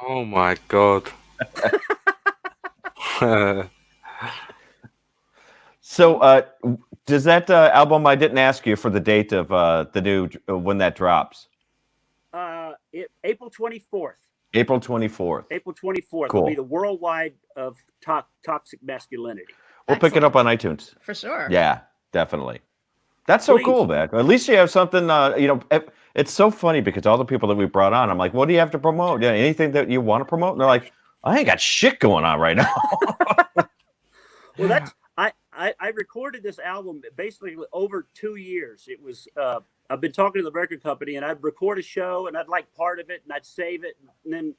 Oh my God. So does that album, I didn't ask you for the date of the new when that drops. April 24th. April 24th. April 24th Cool. will be the worldwide of toxic masculinity. We'll pick it up on iTunes. For sure. Yeah, definitely. That's so Please. cool, man. At least you have something, it's so funny because all the people that we brought on, I'm like, what do you have to promote? Yeah, anything that you want to promote? And they're like, I ain't got shit going on right now. Well, that's I recorded this album basically over 2 years. It was I've been talking to the record company, and I'd record a show, and I'd like part of it, and I'd save it, and then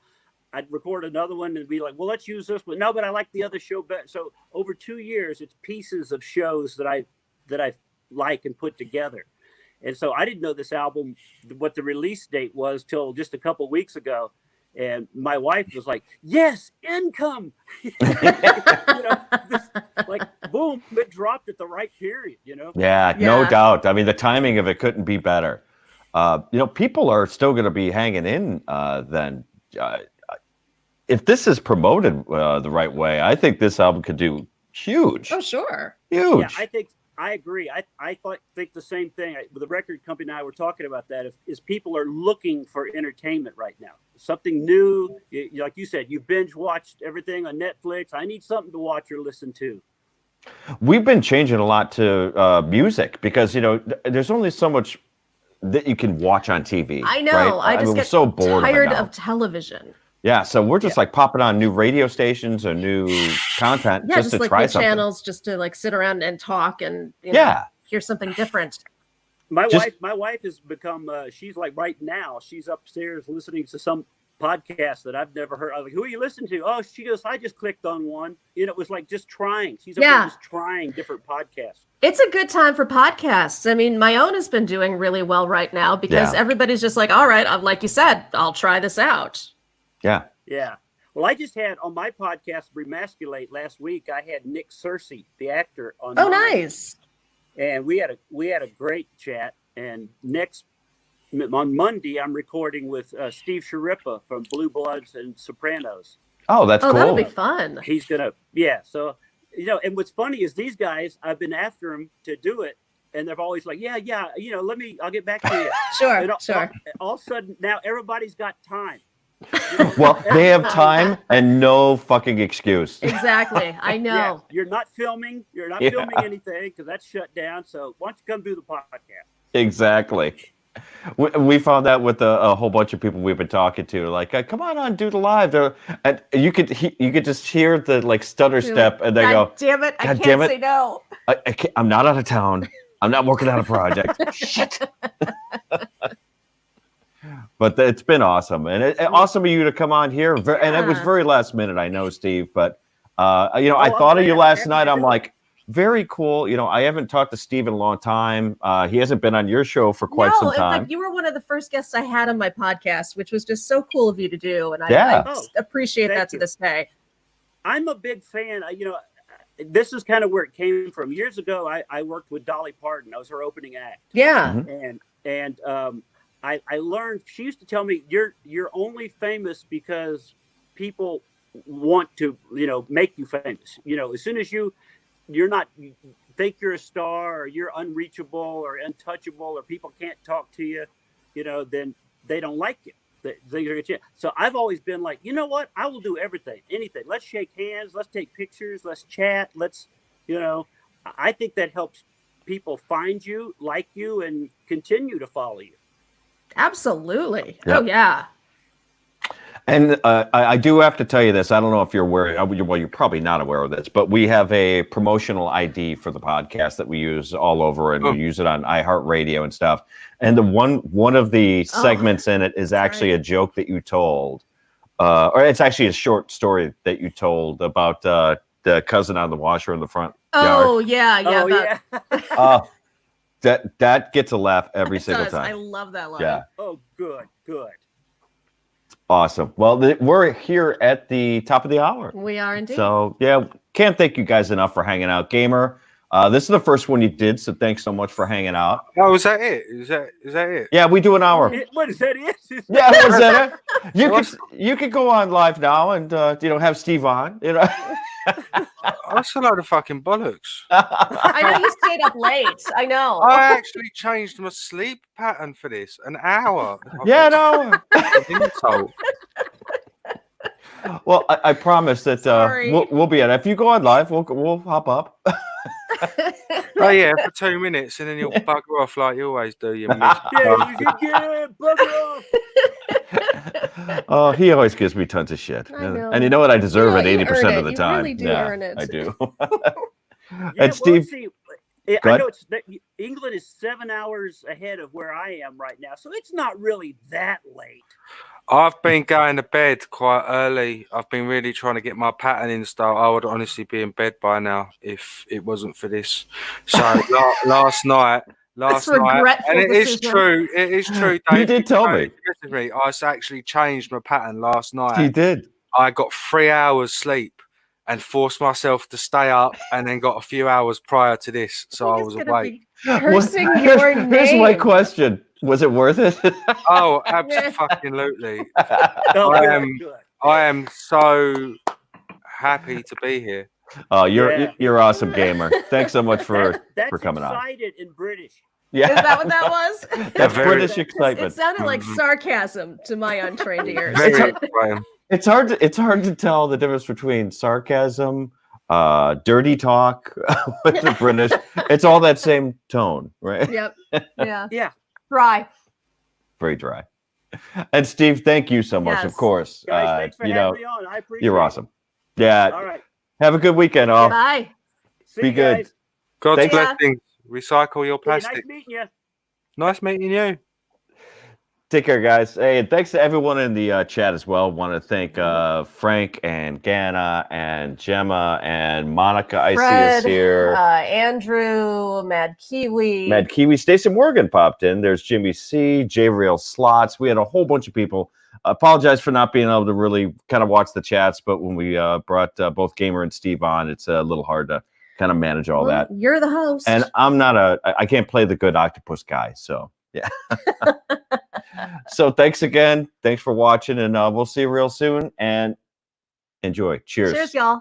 I'd record another one and be like, well, let's use this one. No, but I like the other show better. So over 2 years, it's pieces of shows that I like and put together. And so I didn't know this album, what the release date was till just a couple weeks ago. And my wife was like, yes, income. Like, boom, it dropped at the right period, Yeah, no doubt. I mean, the timing of it couldn't be better. People are still going to be hanging in then. If this is promoted the right way, I think this album could do huge. Oh, sure. Huge. Yeah, I agree. I think the same thing. The record company and I were talking about that. Is people are looking for entertainment right now, something new. Like you said, you binge watched everything on Netflix. I need something to watch or listen to. We've been changing a lot to music because there's only so much that you can watch on TV. I know. Right? I just we're get so bored tired of television. Yeah, so we're just like popping on new radio stations or new content just to like try new something. channels, just to like sit around and talk and hear something different. My wife has become. She's like right now. She's upstairs listening to some podcast that I've never heard. I was like, who are you listening to? Oh, she goes, I just clicked on one. It was like just trying. She's up there just trying different podcasts. It's a good time for podcasts. I mean, my own has been doing really well right now because everybody's just like, all right, like you said, I'll try this out. Yeah. Yeah. Well, I just had on my podcast, Remasculate, last week, I had Nick Searcy, the actor, on. Oh, nice. And we had a great chat. And on Monday, I'm recording with Steve Sharippa from Blue Bloods and Sopranos. Oh, that's cool. That'll be fun. He's going to, So, and what's funny is these guys, I've been after them to do it. And they're always like, yeah, I'll get back to you. Sure. All of a sudden, now everybody's got time. Well, they have time and no fucking excuse. Exactly. I know. Yeah, you're not filming filming anything because that's shut down. So why don't you come do the podcast? Exactly. We found that with a whole bunch of people we've been talking to, like, come on, do the live. And you could just hear the like stutter step, and they go, damn it, I can't say no. I'm not out of town. I'm not working on a project. Shit. But it's been awesome, and awesome of you to come on here. And it was very last minute, I know, Steve. But I thought of you last night. I'm like, very cool. I haven't talked to Steve in a long time. He hasn't been on your show for quite some time. In fact, you were one of the first guests I had on my podcast, which was just so cool of you to do, and I appreciate that to this day. I'm a big fan. This is kind of where it came from. Years ago, I worked with Dolly Parton. I was her opening act. Yeah, and I learned, she used to tell me, you're only famous because people want to, make you famous. As soon as you're not, you think you're a star or you're unreachable or untouchable or people can't talk to you, then they don't like you. So I've always been like, you know what? I will do everything, anything. Let's shake hands. Let's take pictures. Let's chat. I think that helps people find you, like you, and continue to follow you. Absolutely. Yep. Oh, yeah. And I do have to tell you this. I don't know if you're aware. Well, you're probably not aware of this, but we have a promotional ID for the podcast that we use all over, and we use it on iHeartRadio and stuff. And the one of the segments in it is actually a joke that you told, or it's actually a short story that you told about the cousin on the washer in the front yard. Yeah. That gets a laugh every single time. I love that line. Yeah. Oh, good. Awesome. Well, we're here at the top of the hour. We are indeed. So, can't thank you guys enough for hanging out. Gamer, this is the first one you did, so thanks so much for hanging out. Oh, is that it? Is that it? Yeah, we do an hour. What is that? Yeah, was that it? You could go on live now and have Steve on. That's a load of fucking bollocks. I know you stayed up late. I know. I actually changed my sleep pattern for this. An hour. Yeah, no. Insult. Well, I promise that Sorry. we'll be at it. If you go on live, we'll hop up. Oh yeah, for 2 minutes, and then you'll bugger off like you always do. You miss. Yeah, you should get it, bugger off. Oh, he always gives me tons of shit. I know. And you know what? I deserve Yeah, it you 80% earn of the it. time. You really do earn it. I do. Yeah, And Steve, see, go I ahead. know England is 7 hours ahead of where I am right now, so it's not really that late. I've been going to bed quite early. I've been really trying to get my pattern in style. I would honestly be in bed by now if it wasn't for this. So last night, regretful and it is decision. true. It is true. You Dave, did tell me. I actually changed my pattern last night. He did. I got 3 hours sleep and forced myself to stay up, and then got a few hours prior to this, so I was awake. Cursing your name. Here's my question: was it worth it? Oh, absolutely! Oh, I am so happy to be here. Oh, Yeah. you're awesome, gamer. Thanks so much for coming on. Excited in British. Yeah, Is that what that was? That's Very- British It excitement. sounded like sarcasm to my untrained ears. Very exciting. It's hard to tell the difference between sarcasm, dirty talk with the British. It's all that same tone, right? Yep. Yeah. Yeah. Dry. Very dry. And Steve, thank you so much. Yes. Of course, Guys, thanks for having me on. I appreciate you're it. awesome. Yeah. All right. Have a good weekend, all. Bye. See Be you good. guys. God's Thanks. blessings. Recycle your Hey, plastic. nice meeting you. Nice meeting you. Take care, guys. Hey, and thanks to everyone in the chat as well. Want to thank Frank and Ganna and Gemma and Monica. I see Fred, us here. Andrew, Mad Kiwi. Mad Kiwi, Stacey Morgan popped in. There's Jimmy C, J Real Slots. We had a whole bunch of people. Apologize for not being able to really kind of watch the chats, but when we brought both Gamer and Steve on, it's a little hard to kind of manage all that. You're the host. And I can't play the good octopus guy, so yeah. So thanks again. Thanks for watching, and we'll see you real soon. And enjoy. Cheers. Cheers, y'all.